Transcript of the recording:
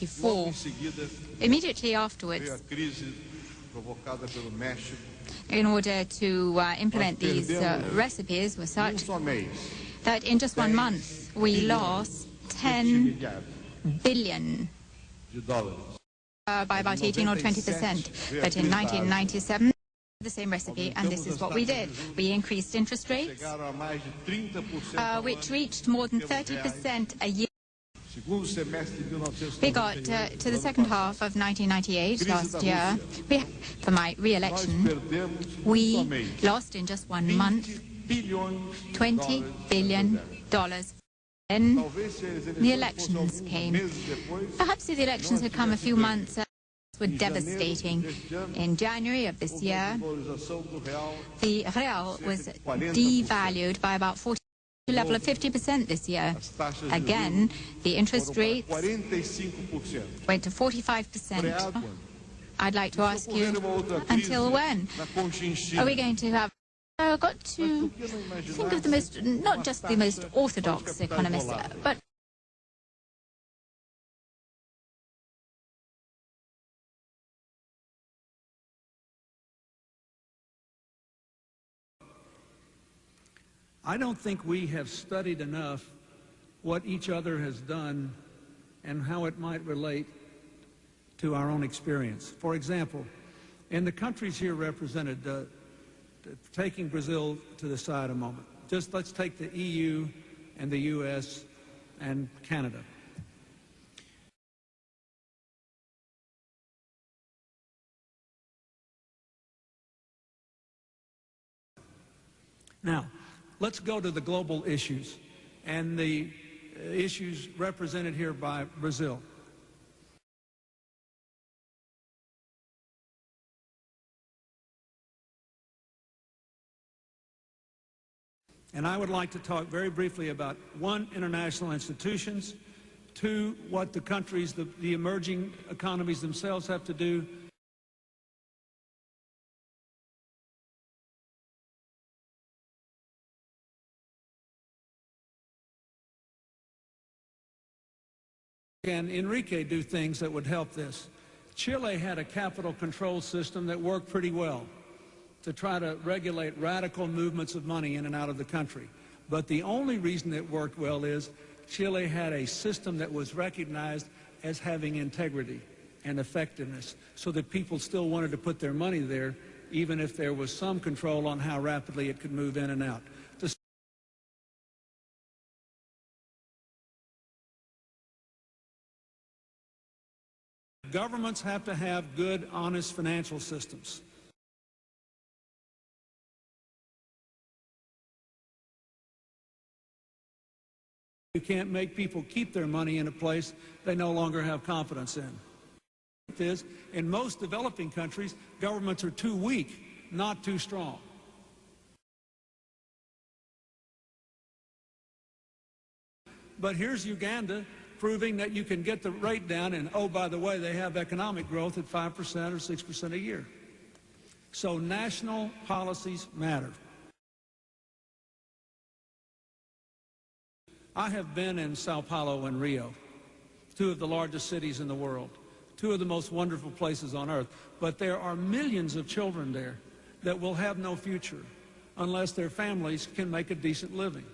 1994. Immediately afterwards, in order to implement these recipes, were such that in just 1 month we lost 10 billion by about 18 or 20%. But in 1997, the same recipe, and this is what we did. We increased interest rates, which reached more than 30% a year. We got to the second half of 1998, last year. For my re-election, we lost in just 1 month $20 billion. Then the elections came. Perhaps if the elections had come a few months were devastating. In January of this year, the real was devalued by about 40%, to a level of 50% this year. Again, the interest rates went to 45%. I'd like to ask you, until when are we going to have got to think of the most, not just the most orthodox economists, but I don't think we have studied enough what each other has done and how it might relate to our own experience. For example, in the countries here represented, taking Brazil to the side a moment, just let's take the EU and the US and Canada. Now, let's go to the global issues and the issues represented here by Brazil. And I would like to talk very briefly about, one, international institutions, two, what the countries, the emerging economies themselves have to do, can Enrique do things that would help this? Chile had a capital control system that worked pretty well to try to regulate radical movements of money in and out of the country. But the only reason it worked well is Chile had a system that was recognized as having integrity and effectiveness, so that people still wanted to put their money there, even if there was some control on how rapidly it could move in and out. Governments have to have good, honest financial systems. You can't make people keep their money in a place they no longer have confidence in. In most developing countries, governments are too weak, not too strong. But here's Uganda proving that you can get the rate down, and oh, by the way, they have economic growth at 5% or 6% a year. So national policies matter. I have been in Sao Paulo and Rio, two of the largest cities in the world, two of the most wonderful places on earth, but there are millions of children there that will have no future unless their families can make a decent living.